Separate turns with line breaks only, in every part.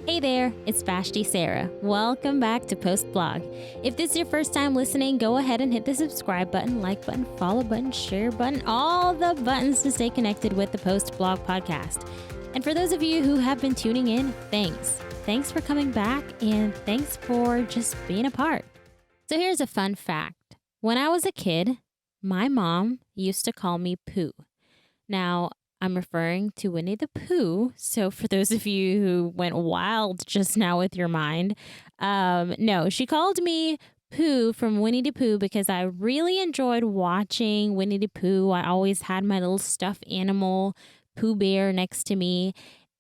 Hey there, it's Vashti Sarah. Welcome back to Post Blog. If this is your first time listening, go ahead and hit the subscribe button, like button, follow button, share button, all the buttons to stay connected with the Post Blog podcast. And for those of you who have been tuning in, thanks. Thanks for coming back and thanks for just being a part. So here's a fun fact. When I was a kid, my mom used to call me Pooh. Now, I'm referring to Winnie the Pooh. So for those of you who went wild just now with your mind, no, she called me Pooh from Winnie the Pooh because I really enjoyed watching Winnie the Pooh. I always had my little stuffed animal, Pooh Bear, next to me.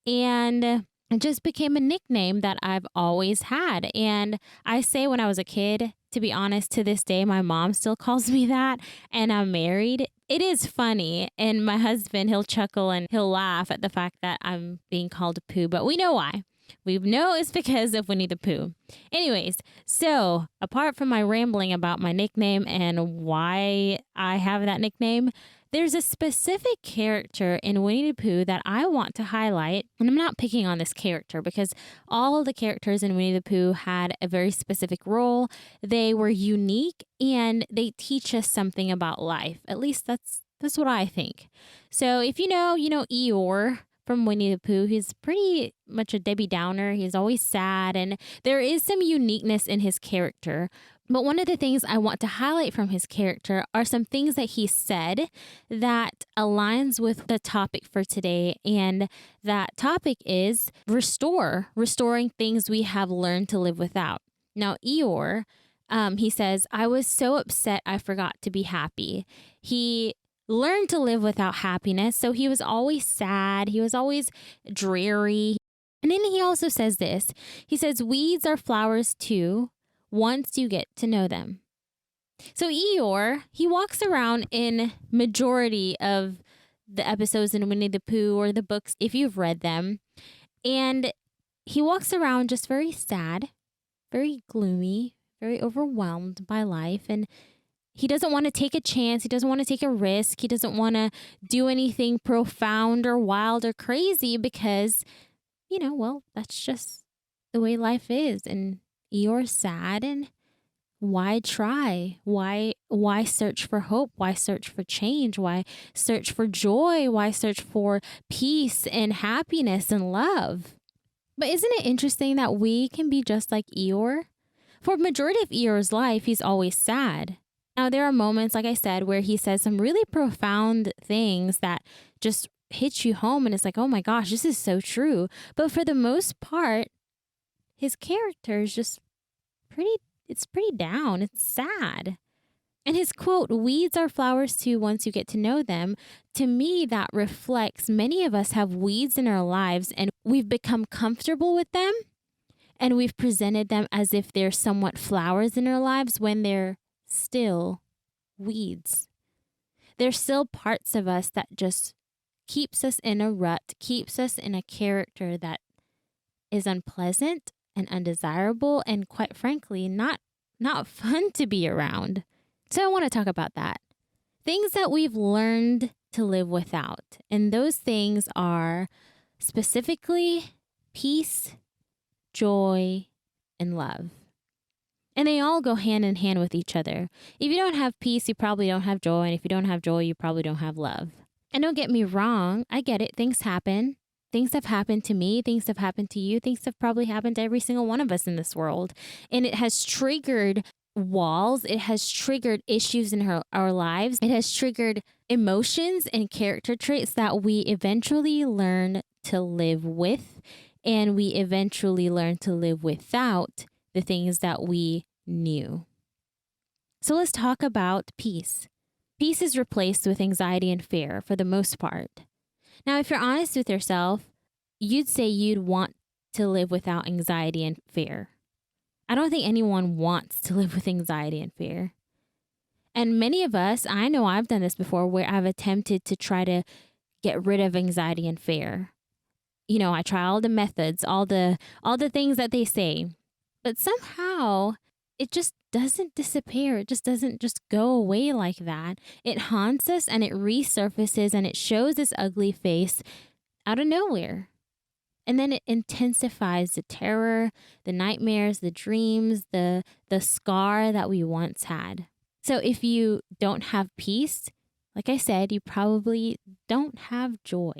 And it just became a nickname that I've always had. And I say when I was a kid, to be honest, to this day, my mom still calls me that, and I'm married. It is funny, and my husband, he'll chuckle and he'll laugh at the fact that I'm being called a Pooh, but we know why. We know it's because of Winnie the Pooh. Anyways, so apart from my rambling about my nickname and why I have that nickname, there's a specific character in Winnie the Pooh that I want to highlight. And I'm not picking on this character because all of the characters in Winnie the Pooh had a very specific role. They were unique and they teach us something about life. At least that's what I think. So if you know Eeyore from Winnie the Pooh. He's pretty much a Debbie Downer. He's always sad, and there is some uniqueness in his character. But one of the things I want to highlight from his character are some things that he said that aligns with the topic for today. And that topic is restoring things we have learned to live without. Now, Eeyore, he says, I was so upset I forgot to be happy. He learned to live without happiness. So he was always sad. He was always dreary. And then he also says this. He says, weeds are flowers too, once you get to know them. So Eeyore, he walks around in majority of the episodes in Winnie the Pooh or the books, if you've read them. And he walks around just very sad, very gloomy, very overwhelmed by life. And he doesn't want to take a chance. He doesn't want to take a risk. He doesn't want to do anything profound or wild or crazy because, that's just the way life is. And Eeyore's sad. And why try? Why search for hope? Why search for change? Why search for joy? Why search for peace and happiness and love? But isn't it interesting that we can be just like Eeyore? For a majority of Eeyore's life, he's always sad. Now, there are moments, like I said, where he says some really profound things that just hit you home. And it's like, oh my gosh, this is so true. But for the most part, his character is just pretty down. It's sad. And his quote, weeds are flowers too once you get to know them. To me, that reflects many of us have weeds in our lives and we've become comfortable with them. And we've presented them as if they're somewhat flowers in our lives when they're still weeds. There's still parts of us that just keeps us in a rut, keeps us in a character that is unpleasant and undesirable and quite frankly not fun to be around. So I want to talk about that. Things that we've learned to live without. And those things are specifically peace, joy, and love. And they all go hand in hand with each other. If you don't have peace, you probably don't have joy. And if you don't have joy, you probably don't have love. And don't get me wrong, I get it. Things happen. Things have happened to me. Things have happened to you. Things have probably happened to every single one of us in this world. And it has triggered walls. It has triggered issues in our lives. It has triggered emotions and character traits that we eventually learn to live with. And we eventually learn to live without the things that we knew. So let's talk about peace. Peace is replaced with anxiety and fear for the most part. Now, if you're honest with yourself, you'd say you'd want to live without anxiety and fear. I don't think anyone wants to live with anxiety and fear. And many of us, I know I've done this before, where I've attempted to try to get rid of anxiety and fear. I try all the methods, all the things that they say. But somehow it just doesn't disappear. It just doesn't just go away like that. It haunts us and it resurfaces and it shows its ugly face out of nowhere. And then it intensifies the terror, the nightmares, the dreams, the scar that we once had. So if you don't have peace, like I said, you probably don't have joy.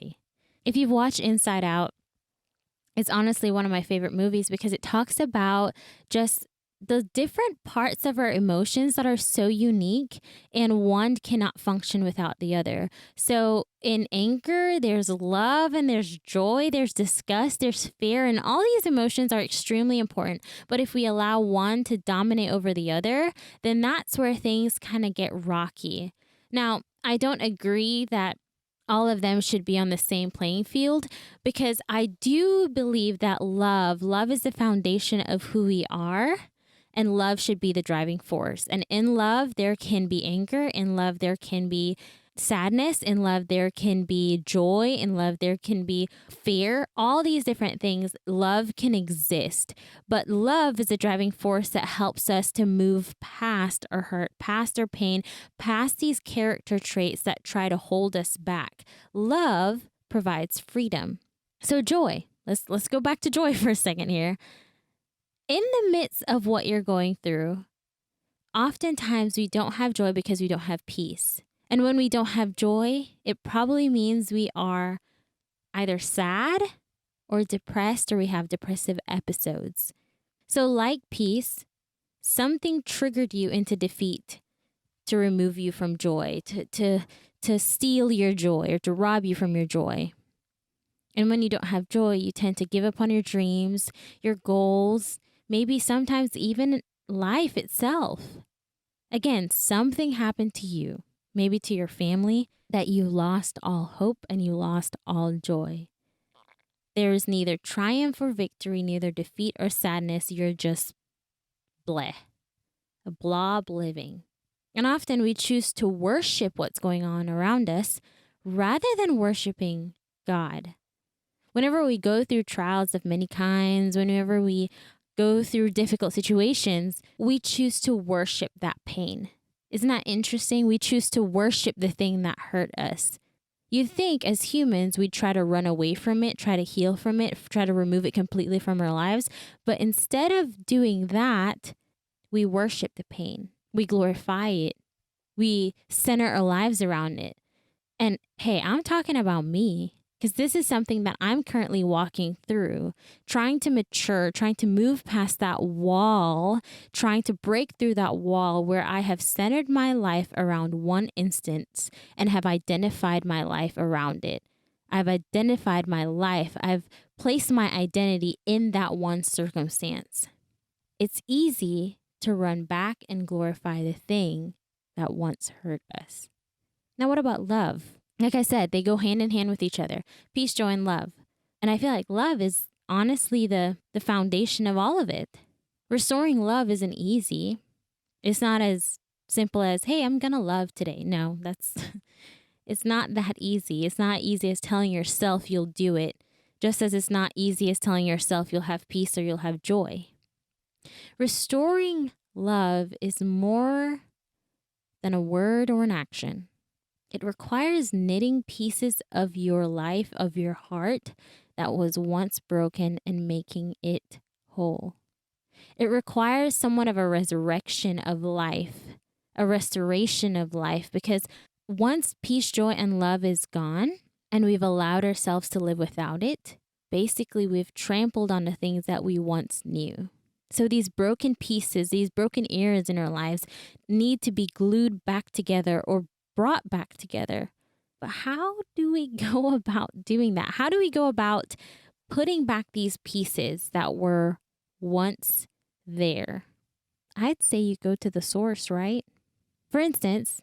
If you've watched Inside Out, it's honestly one of my favorite movies because it talks about just the different parts of our emotions that are so unique, and one cannot function without the other. So in anger, there's love and there's joy, there's disgust, there's fear, and all these emotions are extremely important. But if we allow one to dominate over the other, then that's where things kind of get rocky. Now, I don't agree that all of them should be on the same playing field, because I do believe that love is the foundation of who we are, and love should be the driving force. And in love, there can be anger. In love, there can be sadness. In love, there can be joy. In love, there can be fear. All these different things, love can exist. But love is a driving force that helps us to move past our hurt, past our pain, past these character traits that try to hold us back. Love provides freedom. So joy. Let's go back to joy for a second here. In the midst of what you're going through, oftentimes we don't have joy because we don't have peace. And when we don't have joy, it probably means we are either sad or depressed, or we have depressive episodes. So like peace, something triggered you into defeat to remove you from joy, to steal your joy or to rob you from your joy. And when you don't have joy, you tend to give up on your dreams, your goals, maybe sometimes even life itself. Again, something happened to you, maybe to your family, that you lost all hope and you lost all joy. There is neither triumph or victory, neither defeat or sadness. You're just bleh, a blob living. And often we choose to worship what's going on around us rather than worshiping God. Whenever we go through trials of many kinds, whenever we go through difficult situations, we choose to worship that pain. Isn't that interesting? We choose to worship the thing that hurt us. You'd think as humans, we'd try to run away from it, try to heal from it, try to remove it completely from our lives. But instead of doing that, we worship the pain. We glorify it. We center our lives around it. And hey, I'm talking about me, because this is something that I'm currently walking through, trying to mature, trying to move past that wall, trying to break through that wall where I have centered my life around one instance and have identified my life around it. I've identified my life. I've placed my identity in that one circumstance. It's easy to run back and glorify the thing that once hurt us. Now, what about love? Like I said, they go hand in hand with each other. Peace, joy, and love. And I feel like love is honestly the foundation of all of it. Restoring love isn't easy. It's not as simple as, hey, I'm going to love today. No, it's not that easy. It's not easy as telling yourself you'll do it, just as it's not easy as telling yourself you'll have peace or you'll have joy. Restoring love is more than a word or an action. It requires knitting pieces of your life, of your heart that was once broken, and making it whole. It requires somewhat of a resurrection of life, a restoration of life, because once peace, joy, and love is gone, and we've allowed ourselves to live without it, basically we've trampled on the things that we once knew. So these broken pieces, these broken areas in our lives need to be glued back together or brought back together. But how do we go about doing that? How do we go about putting back these pieces that were once there? I'd say you go to the source, right? For instance,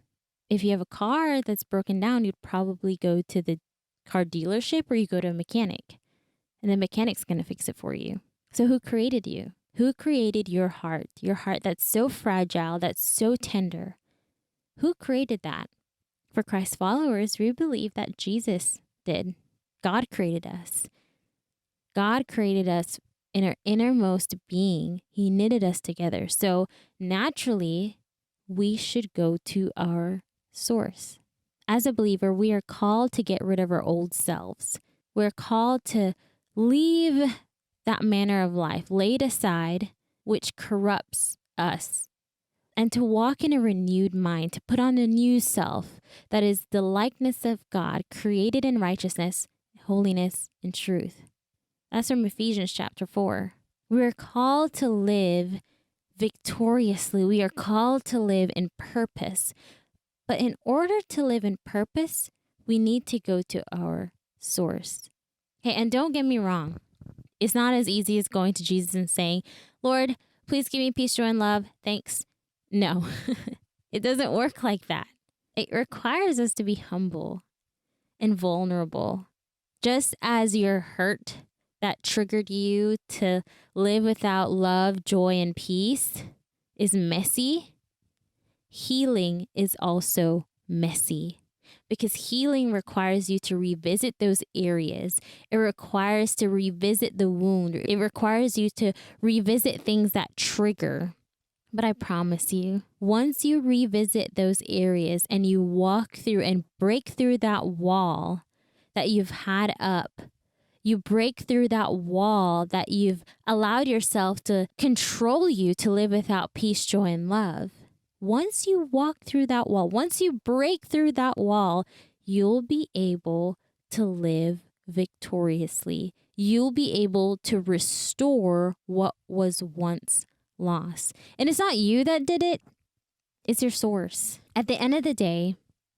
if you have a car that's broken down, you'd probably go to the car dealership or you go to a mechanic, and the mechanic's going to fix it for you. So who created you? Who created your heart that's so fragile, that's so tender? Who created that? For Christ followers, we believe that Jesus did. God created us. God created us in our innermost being. He knitted us together. So naturally, we should go to our source. As a believer, we are called to get rid of our old selves. We're called to Leave that manner of life laid aside, which corrupts us, and to walk in a renewed mind, to put on a new self that is the likeness of God, created in righteousness, holiness, and truth. That's from Ephesians chapter 4. We are called to live victoriously. We are called to live in purpose. But in order to live in purpose, we need to go to our source. Hey, and don't get me wrong. It's not as easy as going to Jesus and saying, Lord, please give me peace, joy, and love. Thanks. No, it doesn't work like that. It requires us to be humble and vulnerable. Just as your hurt that triggered you to live without love, joy, and peace is messy, healing is also messy. Because healing requires you to revisit those areas. It requires to revisit the wound. It requires you to revisit things that trigger. But I promise you, once you revisit those areas and you walk through and break through that wall that you've had up, you break through that wall that you've allowed yourself to control you to live without peace, joy, and love. Once you walk through that wall, once you break through that wall, you'll be able to live victoriously. You'll be able to restore what was once lost. And it's not you that did it. It's your source. At the end of the day,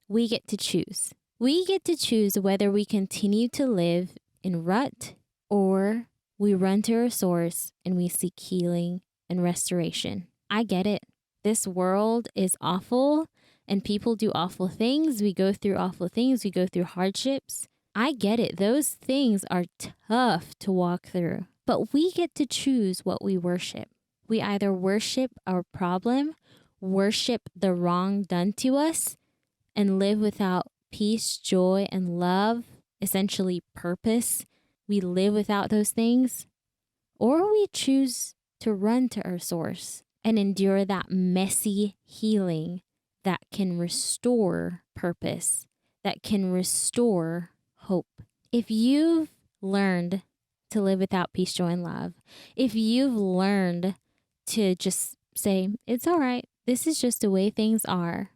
we get to choose. We get to choose whether we continue to live in rut or we run to our source and we seek healing and restoration. I get it. This world is awful and people do awful things. We go through awful things. We go through hardships. I get it. Those things are tough to walk through, but we get to choose what we worship. We either worship our problem, worship the wrong done to us, and live without peace, joy, and love, essentially purpose. We live without those things, or we choose to run to our source and endure that messy healing that can restore purpose, that can restore hope. If you've learned to live without peace, joy, and love, if you've learned to just say, it's all right, this is just the way things are.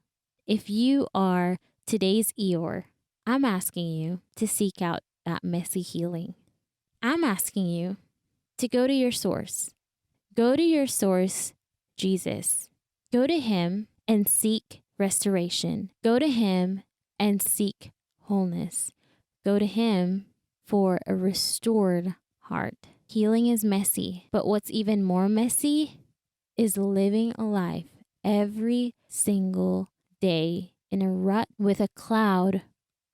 If you are today's Eeyore, I'm asking you to seek out that messy healing. I'm asking you to go to your source. Go to your source, Jesus. Go to him and seek restoration. Go to him and seek wholeness. Go to him for a restored heart. Healing is messy, but what's even more messy is living a life every single day in a rut with a cloud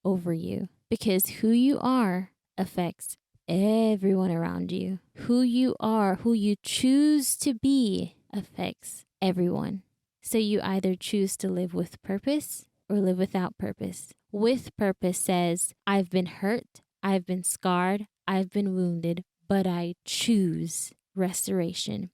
over you, because who you are affects everyone around you. Who you are, who you choose to be affects everyone. So you either choose to live with purpose or live without purpose. With purpose says, I've been hurt, I've been scarred, I've been wounded, but I choose restoration.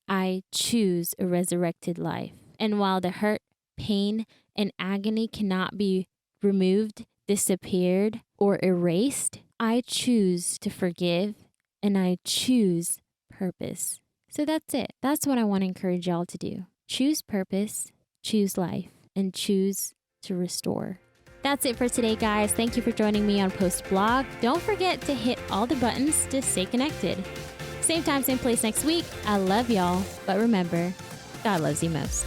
I choose a resurrected life. And while the hurt, pain, and agony cannot be removed, disappeared, or erased, I choose to forgive and I choose purpose. So that's it. That's what I want to encourage y'all to do. Choose purpose, choose life, and choose to restore. That's it for today, guys. Thank you for joining me on Post Blog. Don't forget to hit all the buttons to stay connected. Same time, same place next week. I love y'all, but remember, God loves you most.